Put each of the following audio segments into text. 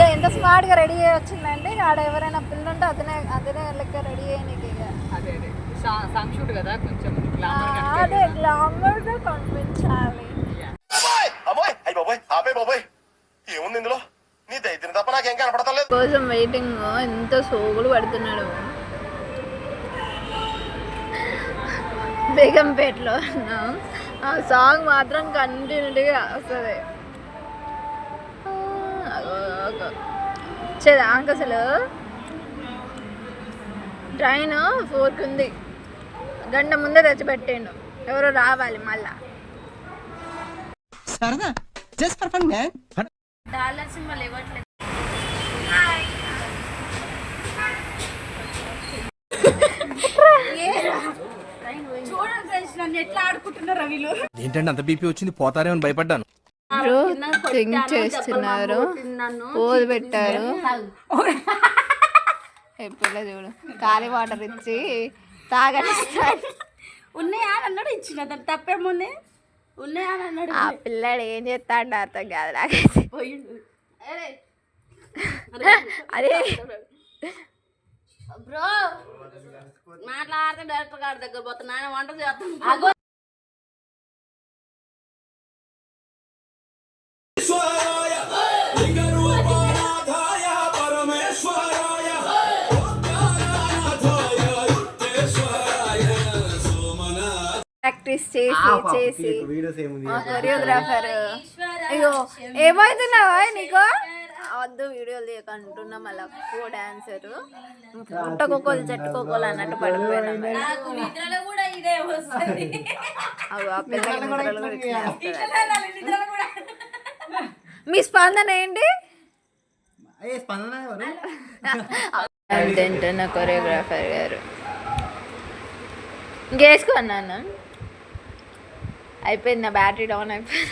ఎంత స్మార్ట్గా రెడీ అయ్యి వచ్చిందండి. ఆడ ఎవరైనా పిల్లలు ఉంటే అతనే లెక్క రెడీ అయ్యనికి. అదే సాంగ్ షూట్ కదా, కొంచెం అదే గ్లామర్గా కనిపించాలి. కోసం వెయిటింగ్. ఎంత సోగులు పడుతున్నాడు. బేగంపేటలో ఉన్నాం. ఆ సాంగ్ మాత్రం కంటిన్యూగా వస్తుంది. వచ్చేదాక అసలు ట్రైన్ 4కి ఉంది. గంట ముందే తెచ్చిపెట్టిండు. ఎవరో రావాలి మళ్ళా. డాలర్ సింబల్ ఇవ్వట్లేదు. చూడండి ఫ్రెండ్స్, నన్ను ఎట్లా ఆడుకుంటున్నారు వీళ్ళు. ఏంటంటే అంత బీపీ వచ్చింది, పోతారేమో భయపడ్డాను. థింక్ చేస్తున్నారు, పోదు పెట్టారు. ఎప్పుడు చూడు ఖాళీ వాటర్ ఇచ్చి తాగనిస్తాడు. ఉన్నాయా అని అన్నాడు, ఇచ్చిన దాన్ని తప్పేముంది. ఉన్నాయా అని అన్నాడు. ఆ పిల్లాడు ఏం చేస్తాడు అర్థం కాదు నాకైతే. పోయిండు. అరే బ్రో మాట్లాడితే డైరెక్టర్ గారి దగ్గర పోతున్నా, ఆయన వంట చేస్తాను. ప్రాక్టీస్ చేసి కొరియోగ్రాఫర్. అయ్యో ఏమవుతున్నావా నీకు? వద్దు వీడియోలు తీయకంటున్నా. మళ్ళీ డాన్సర్ పుట్టకోకోలు చెట్టుకోకోలు అన్నట్టు పడిపోయినా. మీ స్పందన ఏంటి? తింటున్న కొరియోగ్రాఫర్ గారు ఇంకేసుకున్నాను. అయిపోయింది, నా బ్యాటరీ డౌన్ అయిపోయింది.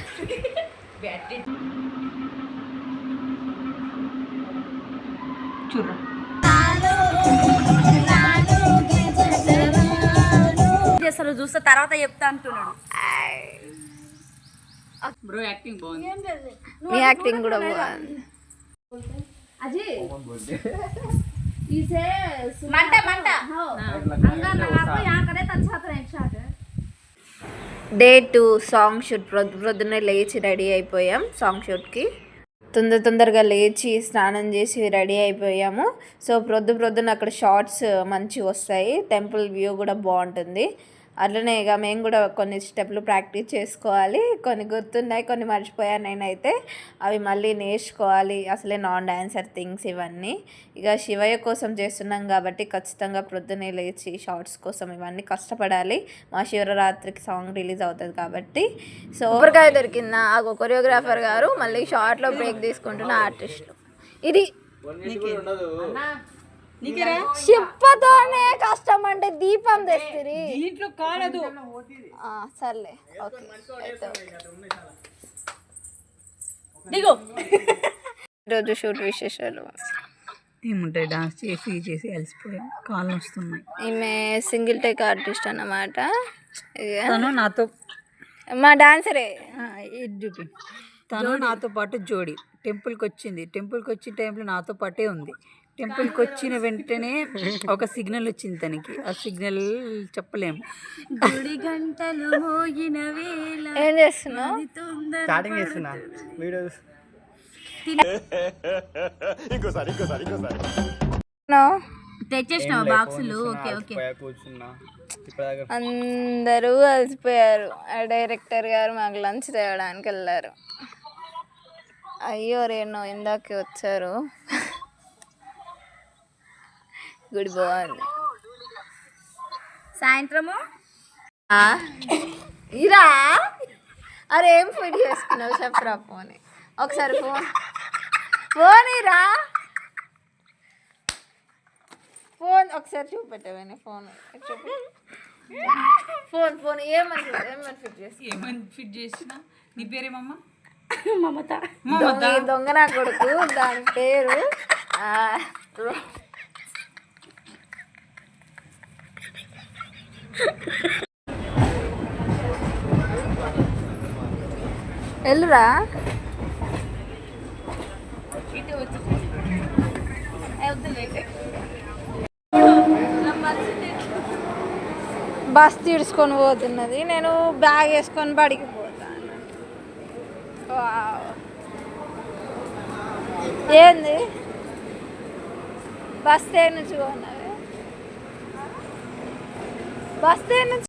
అసలు చూస్తే తర్వాత చెప్తా అంటున్నాడు. బ్రో యాక్టింగ్ బాగుంది. మీ యాక్టింగ్ కూడా బాగుంది. Day 2 song shoot. ప్రొద్దునే లేచి రెడీ అయిపోయాం సాంగ్ షూట్కి. తొందరగా లేచి స్నానం చేసి రెడీ అయిపోయాము. సో ప్రొద్దున అక్కడ షార్ట్స్ మంచిగా వస్తాయి. టెంపుల్ వ్యూ కూడా బాగుంటుంది. అట్లనే ఇక మేము కూడా కొన్ని స్టెప్లు ప్రాక్టీస్ చేసుకోవాలి. కొన్ని గుర్తున్నాయి, కొన్ని మర్చిపోయాను నేనైతే. అవి మళ్ళీ నేర్చుకోవాలి. అసలే నాన్ డాన్సర్ థింగ్స్ ఇవన్నీ. ఇక శివయ్య కోసం చేస్తున్నాం కాబట్టి ఖచ్చితంగా ప్రొద్దునే లేచి షార్ట్స్ కోసం ఇవన్నీ కష్టపడాలి. మా శివరాత్రికి సాంగ్ రిలీజ్ అవుతుంది కాబట్టి. సో ఊరకాయ దొరికిందా? ఆ కొరియోగ్రాఫర్ గారు మళ్ళీ షార్ట్లో బ్రేక్ తీసుకుంటున్న ఆర్టిస్టులు. ఇది చెప్పతోనే కష్టం అంటే దీపం తెస్తుంది. సర్లే ఓకే. ఈరోజు షూట్ విశేషాలు ఏముంటాయి, డాన్స్ చేసి అలసిపోయాం, కాళ్ళు వస్తున్నాయి. ఈమె సింగిల్ టేక్ ఆర్టిస్ట్ అన్నమాట. తను నాతో మా డాన్సరే. చూపి తను నాతో పాటు జోడి టెంపుల్కి వచ్చింది. టెంపుల్కి వచ్చిన టైంలో నాతో పాటే ఉంది. టెంపుల్కి వచ్చిన వెంటనే ఒక సిగ్నల్ వచ్చింది తనకి. ఆ సిగ్నల్ చెప్పలేము. గుడి గంటలు మోగిన వేళ ఏం చేస్తున్నావు? స్టార్టింగ్ చేస్తున్నా వీడియోస్. తెచ్చేసినావా బాక్సులు? Okay okay. కూర్చున్నా. అందరూ అలసిపోయారు. ఆ డైరెక్టర్ గారు మాకు లంచ్ తేవడానికి వెళ్ళారు. అయ్యో రేణు ఇందాకే వచ్చారు. గుడి బాగుంది. సాయంత్రము ఇరా అరే ఏం ఫీడ్ చేసుకున్నావు చెప్పరా? ఫోన్ ఒకసారి ఫోన్ ఇరా. ఫోన్ ఒకసారి చూపెట్టావని ఫోన్ చూపి. ఫోన్ ఏమని ఫిట్ చేసిన? నీ పేరేమమ్మా? మమత. దొంగ నా కొడుకు. దాని పేరు వెళ్ళురా. ఇటు అందుకే వచ్చేసి వద్దులేండి నా పరిస్థితి బస్ తీడ్చుకొని పోతున్నది, నేను బ్యాగ్ వేసుకొని బడికి పోతాను. వావ్. ఏంది బస్ నుంచి కొన్నది, బస్ నుంచి